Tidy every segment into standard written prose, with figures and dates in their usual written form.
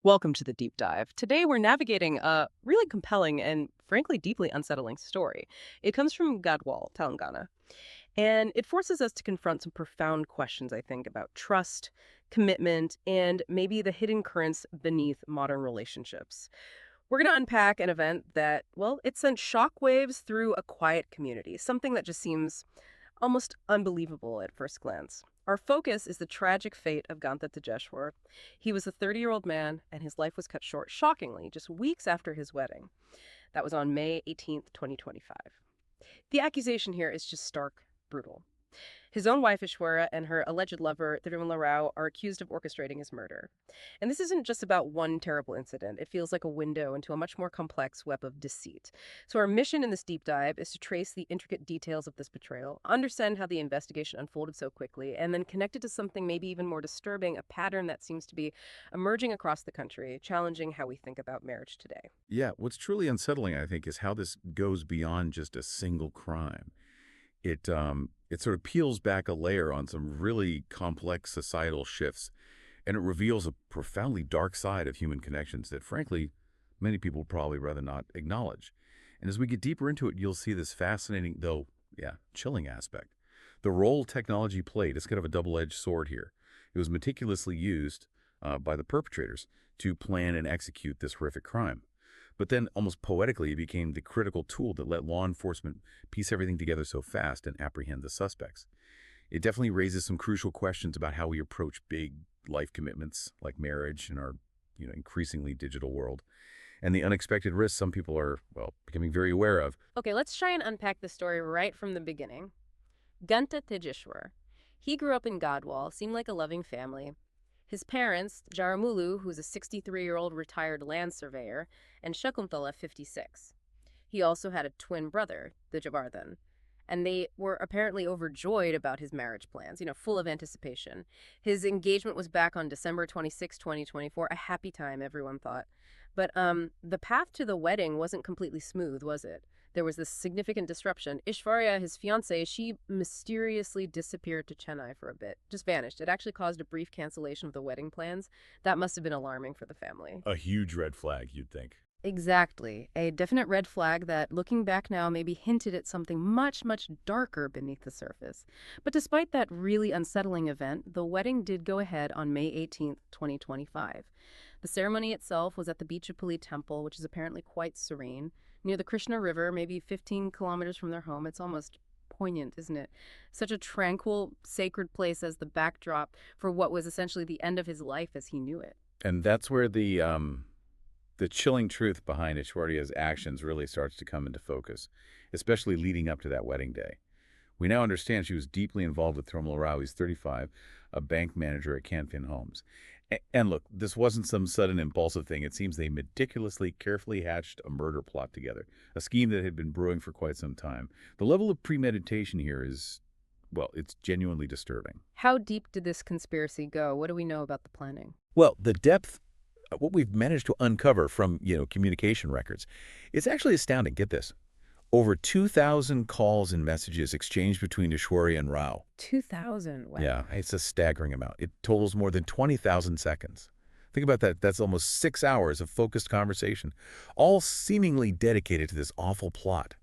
Welcome to the deep dive. Today we're navigating a really compelling and frankly deeply unsettling story. It comes from Gadwal, Telangana, and it forces us to confront some profound questions, I think, about trust, commitment, and maybe the hidden currents beneath modern relationships. We're going to unpack an event that, well, it sent shockwaves through a quiet community, something that just seems almost unbelievable at first glance. Our focus is the tragic fate of Ganta Tejeshwar. He was a 30-year-old man, and his life was cut short, shockingly, just weeks after his wedding. That was on May 18th, 2025. The accusation here is just stark, brutal. His own wife, Ishwarya, and her alleged lover, Tirumala Rao, are accused of orchestrating his murder. And this isn't just about one terrible incident. It feels like a window into a much more complex web of deceit. So our mission in this deep dive is to trace the intricate details of this betrayal, understand how the investigation unfolded so quickly, and then connect it to something maybe even more disturbing, a pattern that seems to be emerging across the country, challenging how we think about marriage today. Yeah, what's truly unsettling, I think, is how this goes beyond just a single crime. It sort of peels back a layer on some really complex societal shifts, and it reveals a profoundly dark side of human connections that, frankly, many people would probably rather not acknowledge. And as we get deeper into it, you'll see this fascinating, though, yeah, chilling aspect. The role technology played is kind of a double-edged sword here. It was meticulously used by the perpetrators to plan and execute this horrific crime. But then, almost poetically, it became the critical tool that let law enforcement piece everything together so fast and apprehend the suspects. It definitely raises some crucial questions about how we approach big life commitments like marriage in our, increasingly digital world, and the unexpected risks some people are, well, becoming very aware of. Okay, let's try and unpack the story right from the beginning. Ganta Tejeshwar. He grew up in Gadwal, seemed like a loving family. His parents, Jaramulu, who's a 63-year-old retired land surveyor, and Shakuntala, 56. He also had a twin brother, the Jabardhan, and they were apparently overjoyed about his marriage plans, full of anticipation. His engagement was back on December 26, 2024, a happy time, everyone thought. But the path to the wedding wasn't completely smooth, was it? There was this significant disruption. Ishwarya, his fiancée, she mysteriously disappeared to Chennai for a bit, just vanished. It actually caused a brief cancellation of the wedding plans. That must have been alarming for the family. A huge red flag, you'd think. Exactly. A definite red flag that, looking back now, maybe hinted at something much, much darker beneath the surface. But despite that really unsettling event, the wedding did go ahead on May 18th, 2025. The ceremony itself was at the Beechupally Temple, which is apparently quite serene, near the Krishna River, maybe 15 kilometers from their home. It's almost poignant, isn't it? Such a tranquil, sacred place as the backdrop for what was essentially the end of his life as he knew it. And that's where the chilling truth behind Ishwarya's actions really starts to come into focus, especially leading up to that wedding day. We now understand she was deeply involved with Tirumala Rao. He's 35, a bank manager at Canfin Homes. And look, this wasn't some sudden impulsive thing. It seems they meticulously, carefully hatched a murder plot together, a scheme that had been brewing for quite some time. The level of premeditation here is, well, it's genuinely disturbing. How deep did this conspiracy go? What do we know about the planning? Well, the depth, what we've managed to uncover from, communication records, it's actually astounding. Get this. Over 2,000 calls and messages exchanged between Ishwarya and Rao. 2,000? Wow. Yeah, it's a staggering amount. It totals more than 20,000 seconds. Think about that. That's almost 6 hours of focused conversation, all seemingly dedicated to this awful plot.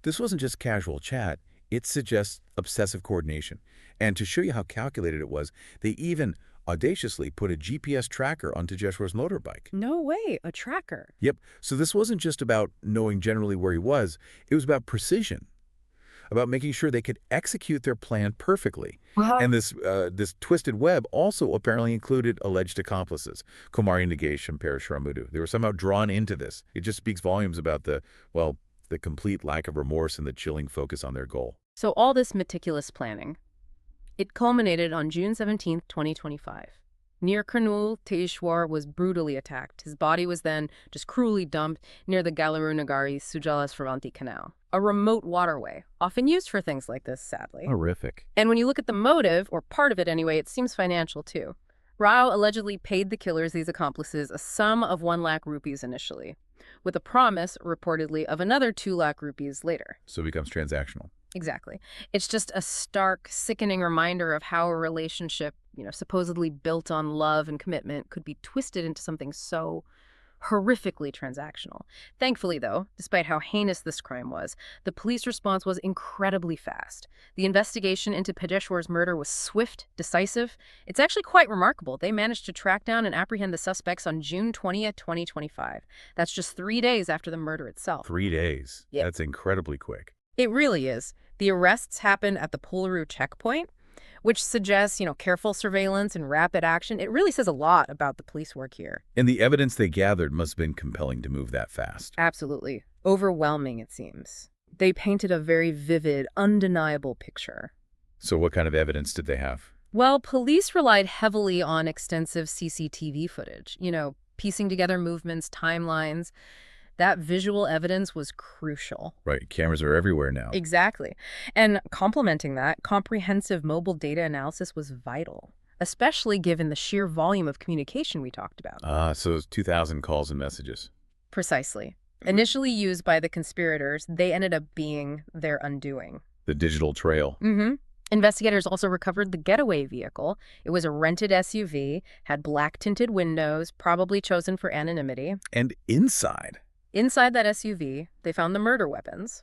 This wasn't just casual chat. It suggests obsessive coordination. And to show you how calculated it was, they even audaciously put a GPS tracker on Tejeshwar's motorbike. No way, a tracker. Yep. So this wasn't just about knowing generally where he was. It was about precision, about making sure they could execute their plan perfectly. Wow. And this twisted web also apparently included alleged accomplices, Kumari Nagesh and Parasharamudu. They were somehow drawn into this. It just speaks volumes about the complete lack of remorse and the chilling focus on their goal. So all this meticulous planning, it culminated on June 17th, 2025. Near Galeru, Tejeshwar was brutally attacked. His body was then just cruelly dumped near the Galeru Nagari Sujala Sravanthi canal, a remote waterway, often used for things like this, sadly. Horrific. And when you look at the motive, or part of it anyway, it seems financial too. Rao allegedly paid the killers, these accomplices, a sum of 1 lakh rupees initially, with a promise, reportedly, of another 2 lakh rupees later. So it becomes transactional. Exactly. It's just a stark, sickening reminder of how a relationship, supposedly built on love and commitment could be twisted into something so horrifically transactional. Thankfully, though, despite how heinous this crime was, the police response was incredibly fast. The investigation into Tejeshwar's murder was swift, decisive. It's actually quite remarkable. They managed to track down and apprehend the suspects on June 20th, 2025. That's just 3 days after the murder itself. 3 days. Yep. That's incredibly quick. It really is. The arrests happened at the Pularu checkpoint, which suggests, careful surveillance and rapid action. It really says a lot about the police work here. And the evidence they gathered must have been compelling to move that fast. Absolutely. Overwhelming, it seems. They painted a very vivid, undeniable picture. So what kind of evidence did they have? Well, police relied heavily on extensive CCTV footage, piecing together movements, timelines. That visual evidence was crucial. Right, cameras are everywhere now. Exactly. And complementing that, comprehensive mobile data analysis was vital, especially given the sheer volume of communication we talked about. So it's 2,000 calls and messages. Precisely. Initially used by the conspirators, they ended up being their undoing. The digital trail. Mm-hmm. Investigators also recovered the getaway vehicle. It was a rented SUV, had black-tinted windows, probably chosen for anonymity. And inside Inside that SUV, they found the murder weapons.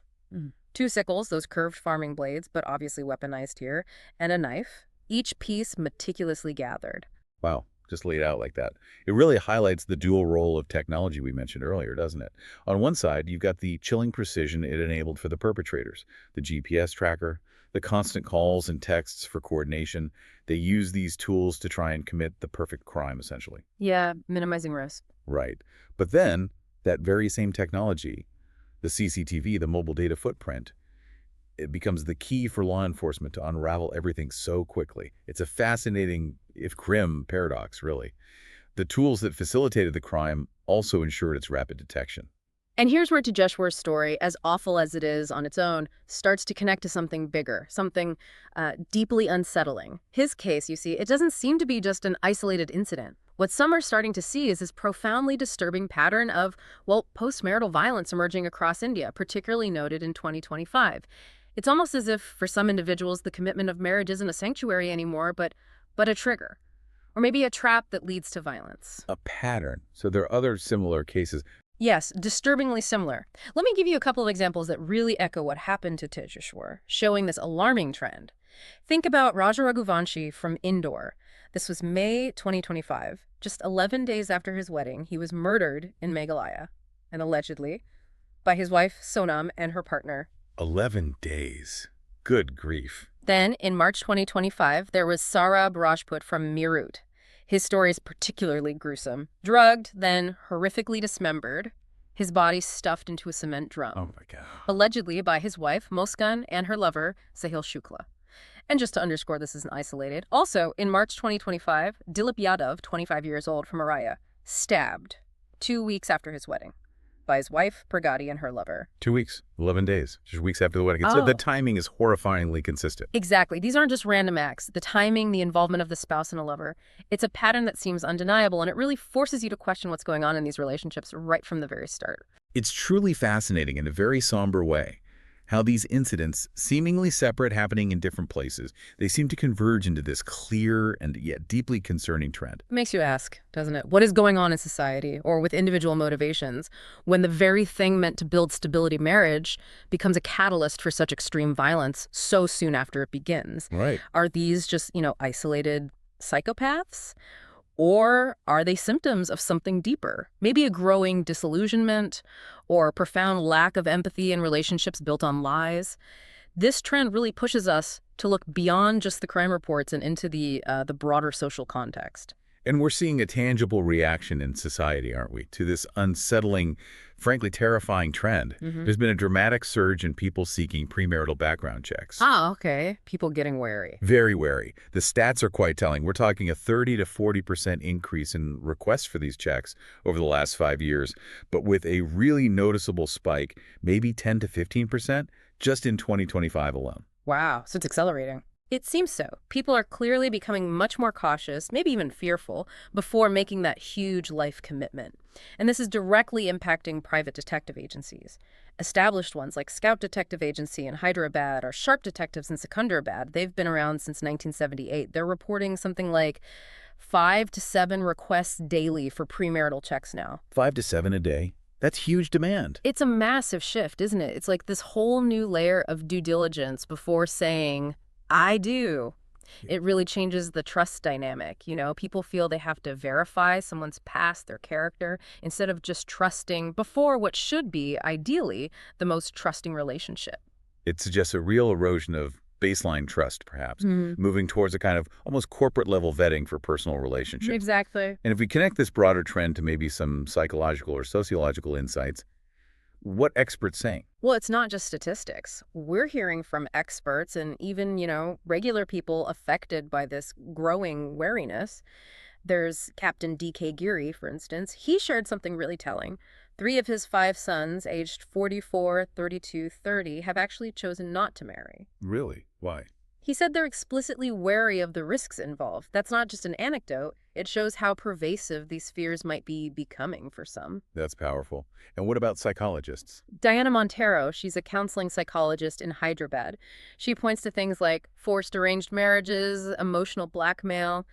2 sickles, those curved farming blades, but obviously weaponized here, and a knife, each piece meticulously gathered. Wow, just laid out like that. It really highlights the dual role of technology we mentioned earlier, doesn't it? On one side, you've got the chilling precision it enabled for the perpetrators, the GPS tracker, the constant calls and texts for coordination. They use these tools to try and commit the perfect crime, essentially. Yeah, minimizing risk. Right. But then, that very same technology, the CCTV, the mobile data footprint, it becomes the key for law enforcement to unravel everything so quickly. It's a fascinating, if grim, paradox, really. The tools that facilitated the crime also ensured its rapid detection. And here's where Tejeshwar's story, as awful as it is on its own, starts to connect to something bigger, something deeply unsettling. His case, you see, it doesn't seem to be just an isolated incident. What some are starting to see is this profoundly disturbing pattern of, post-marital violence emerging across India, particularly noted in 2025. It's almost as if, for some individuals, the commitment of marriage isn't a sanctuary anymore, but a trigger. Or maybe a trap that leads to violence. A pattern. So there are other similar cases. Yes, disturbingly similar. Let me give you a couple of examples that really echo what happened to Tejeshwar, showing this alarming trend. Think about Raja Raghuvanshi from Indore. This was May 2025. Just 11 days after his wedding, he was murdered in Meghalaya, and allegedly by his wife Sonam and her partner. 11 days. Good grief. Then, in March 2025, there was Saurabh Rajput from Meerut. His story is particularly gruesome. Drugged, then horrifically dismembered, his body stuffed into a cement drum. Oh my God. Allegedly by his wife, Muskan, and her lover, Sahil Shukla. And just to underscore this isn't isolated, also, in March 2025, Dilip Yadav, 25 years old, from Araya, stabbed 2 weeks after his wedding by his wife, Pragati, and her lover. 2 weeks, 11 days, just weeks after the wedding. Oh. The timing is horrifyingly consistent. Exactly. These aren't just random acts. The timing, the involvement of the spouse and a lover, it's a pattern that seems undeniable, and it really forces you to question what's going on in these relationships right from the very start. It's truly fascinating in a very somber way how these incidents, seemingly separate, happening in different places, they seem to converge into this clear and yet deeply concerning trend. It makes you ask, doesn't it? What is going on in society or with individual motivations when the very thing meant to build stability marriage becomes a catalyst for such extreme violence so soon after it begins? Right. Are these just, isolated psychopaths? Or are they symptoms of something deeper? Maybe a growing disillusionment or profound lack of empathy in relationships built on lies. This trend really pushes us to look beyond just the crime reports and into the broader social context. And we're seeing a tangible reaction in society, aren't we, to this unsettling, frankly terrifying trend. There's been a dramatic surge in people seeking premarital background checks. Ah, okay. People getting wary. Very wary. The stats are quite telling. We're talking a 30 to 40% increase in requests for these checks over the last 5 years, but with a really noticeable spike, maybe 10 to 15%, just in 2025 alone. Wow, so it's accelerating. It seems so. People are clearly becoming much more cautious, maybe even fearful, before making that huge life commitment. And this is directly impacting private detective agencies. Established ones like Scout Detective Agency in Hyderabad or Sharp Detectives in Secunderabad, they've been around since 1978. They're reporting something like 5 to 7 requests daily for premarital checks now. 5 to 7 a day. That's huge demand. It's a massive shift, isn't it? It's like this whole new layer of due diligence before saying, I do. It really changes the trust dynamic. People feel they have to verify someone's past, their character, instead of just trusting before what should be, ideally, the most trusting relationship. It suggests a real erosion of baseline trust, perhaps, moving towards a kind of almost corporate level vetting for personal relationships. Exactly. And if we connect this broader trend to maybe some psychological or sociological insights, what experts saying? Well, it's not just statistics. We're hearing from experts and even, regular people affected by this growing wariness. There's Captain D.K. Geary, for instance. He shared something really telling. 3 of his 5 sons, aged 44, 32, 30, have actually chosen not to marry. Really? Why? He said they're explicitly wary of the risks involved. That's not just an anecdote. It shows how pervasive these fears might be becoming for some. That's powerful. And what about psychologists? Diana Montero, she's a counseling psychologist in Hyderabad. She points to things like forced arranged marriages, emotional blackmail.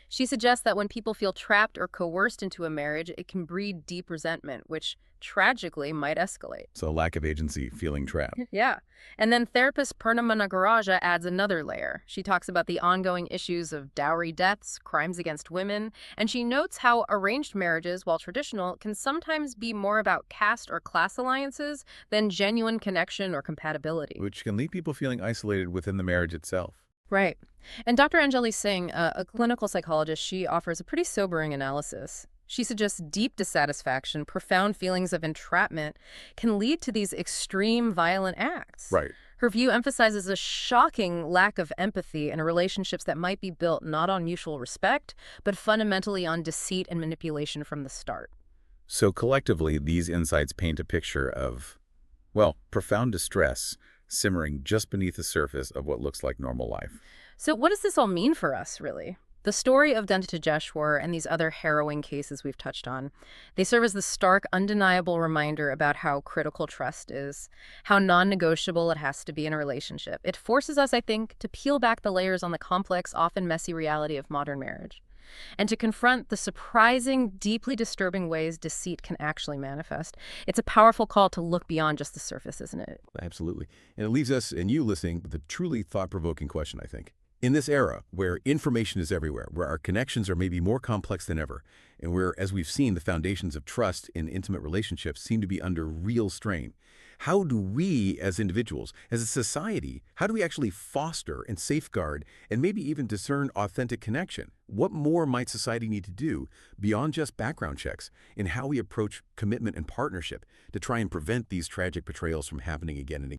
She suggests that when people feel trapped or coerced into a marriage, it can breed deep resentment, which tragically might escalate. So lack of agency, feeling trapped. Yeah. And then therapist Purnima Nagaraja adds another layer. She talks about the ongoing issues of dowry deaths, crimes against women, and she notes how arranged marriages, while traditional, can sometimes be more about caste or class alliances than genuine connection or compatibility. Which can leave people feeling isolated within the marriage itself. Right. And Dr. Anjali Singh, a clinical psychologist, she offers a pretty sobering analysis. She suggests deep dissatisfaction, profound feelings of entrapment can lead to these extreme violent acts. Right. Her view emphasizes a shocking lack of empathy in relationships that might be built not on mutual respect, but fundamentally on deceit and manipulation from the start. So collectively, these insights paint a picture of, well, profound distress simmering just beneath the surface of what looks like normal life. So what does this all mean for us, really? The story of Ganta Tejeshwar and these other harrowing cases we've touched on, they serve as the stark, undeniable reminder about how critical trust is, how non-negotiable it has to be in a relationship. It forces us, I think, to peel back the layers on the complex, often messy reality of modern marriage, and to confront the surprising, deeply disturbing ways deceit can actually manifest. It's a powerful call to look beyond just the surface, isn't it? Absolutely. And it leaves us and you listening with a truly thought-provoking question, I think. In this era where information is everywhere, where our connections are maybe more complex than ever, and where, as we've seen, the foundations of trust in intimate relationships seem to be under real strain, how do we as individuals, as a society, how do we actually foster and safeguard and maybe even discern authentic connection? What more might society need to do beyond just background checks in how we approach commitment and partnership to try and prevent these tragic betrayals from happening again and again?